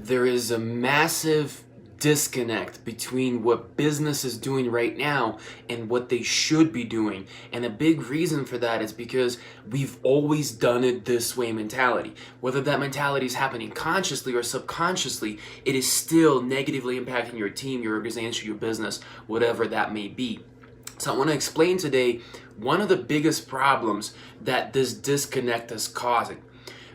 there is a massive disconnect between what business is doing right now and what they should be doing. And a big reason for that is because we've always done it this way mentality. Whether that mentality is happening consciously or subconsciously, it is still negatively impacting your team, your organization, your business, whatever that may be. So I want to explain today one of the biggest problems that this disconnect is causing.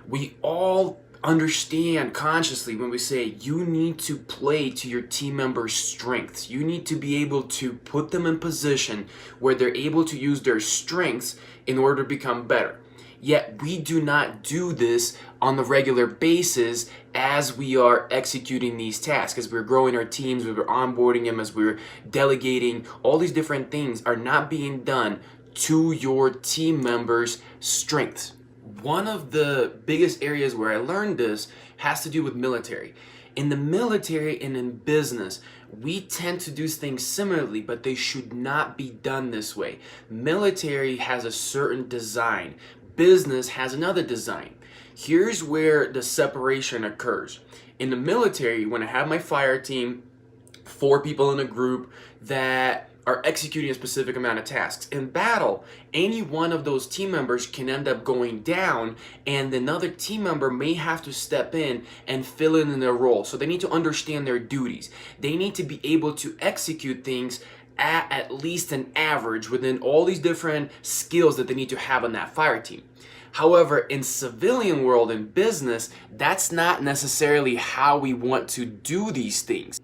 We all understand consciously when we say you need to play to your team members' strengths. You need to be able to put them in position where they're able to use their strengths in order to become better. Yet we do not do this on the regular basis as we are executing these tasks, as we're growing our teams, as we're onboarding them, as we're delegating. All these different things are not being done to your team members' strengths. One of the biggest areas where I learned this has to do with military. In the military and in business, we tend to do things similarly, but they should not be done this way. Military has a certain design. Business has another design. Here's where the separation occurs. In the military, when I have my fire team, 4 people in a group that are executing a specific amount of tasks. In battle, any one of those team members can end up going down, and another team member may have to step in and fill in their role. So they need to understand their duties. They need to be able to execute things at least an average within all these different skills that they need to have on that fire team. However, in civilian world and business, that's not necessarily how we want to do these things.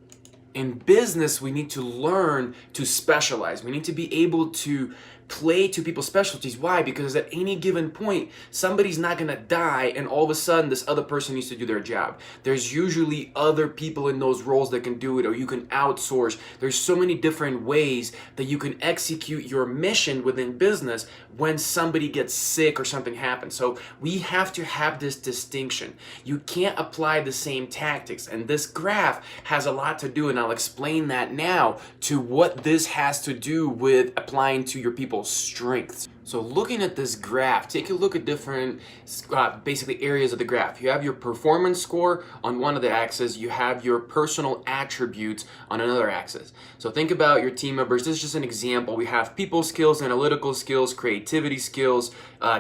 In business, we need to learn to specialize. We need to be able to play to people's specialties. Why? Because at any given point, somebody's not gonna die and all of a sudden this other person needs to do their job. There's usually other people in those roles that can do it, or you can outsource. There's so many different ways that you can execute your mission within business when somebody gets sick or something happens. So we have to have this distinction. You can't apply the same tactics, and this graph has a lot to do, and I'll explain that now, to what this has to do with applying to your people's strengths. So looking at this graph, take a look at different basically areas of the graph. You have your performance score on one of the axes, you have your personal attributes on another axis. So think about your team members. This is just an example. We have people skills, analytical skills, creativity skills,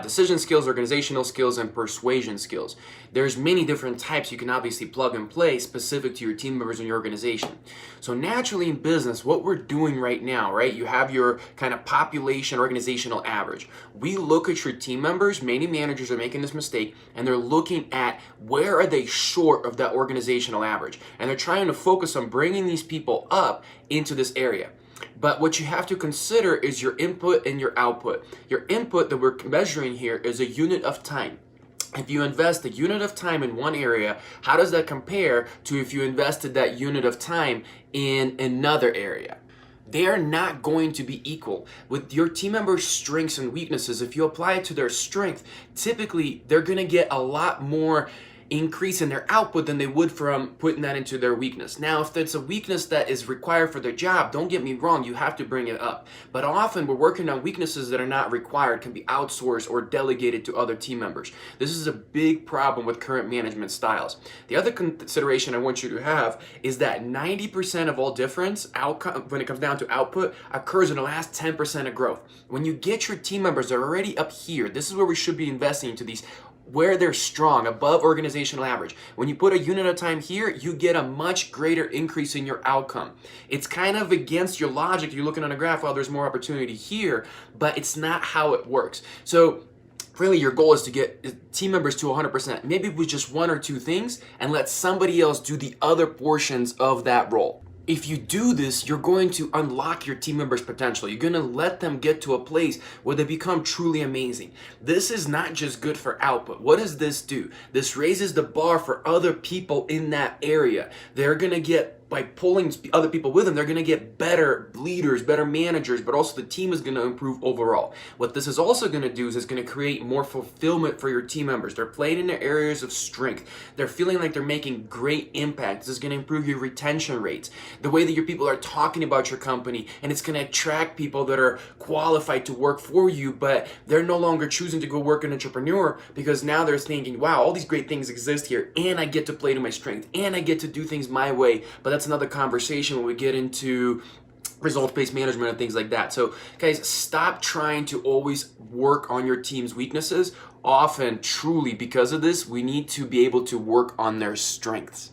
decision skills, organizational skills, and persuasion skills. There's many different types you can obviously plug and play specific to your team members and your organization. So naturally in business, what we're doing right now, right? You have your kind of population organizational average. We look at your team members, many managers are making this mistake, and they're looking at where are they short of that organizational average. And they're trying to focus on bringing these people up into this area. But what you have to consider is your input and your output. Your input that we're measuring here is a unit of time. If you invest a unit of time in one area, how does that compare to if you invested that unit of time in another area? They are not going to be equal. With your team members' strengths and weaknesses, if you apply it to their strength, typically they're going to get a lot more increase in their output than they would from putting that into their weakness. Now, if it's a weakness that is required for their job, don't get me wrong, you have to bring it up. But often we're working on weaknesses that are not required, can be outsourced or delegated to other team members. This is a big problem with current management styles. The other consideration I want you to have is that 90% of all difference outcome when it comes down to output occurs in the last 10% of growth. When you get your team members that are already up here, this is where we should be investing into these where they're strong, above organizational average. When you put a unit of time here, you get a much greater increase in your outcome. It's kind of against your logic. You're looking on a graph, well, there's more opportunity here, but it's not how it works. So really your goal is to get team members to 100%, maybe with just 1 or 2 things, and let somebody else do the other portions of that role. If you do this, you're going to unlock your team members' potential. You're going to let them get to a place where they become truly amazing. This is not just good for output. What does this do? This raises the bar for other people in that area. They're going to get by pulling other people with them, they're going to get better leaders, better managers, but also the team is going to improve overall. What this is also going to do is it's going to create more fulfillment for your team members. They're playing in their areas of strength. They're feeling like they're making great impact. This is going to improve your retention rates, the way that your people are talking about your company, and it's going to attract people that are qualified to work for you, but they're no longer choosing to go work an entrepreneur because now they're thinking, wow, all these great things exist here, and I get to play to my strength, and I get to do things my way. But that's another conversation when we get into results-based management and things like that. So guys, stop trying to always work on your team's weaknesses. Often, truly, because of this, we need to be able to work on their strengths.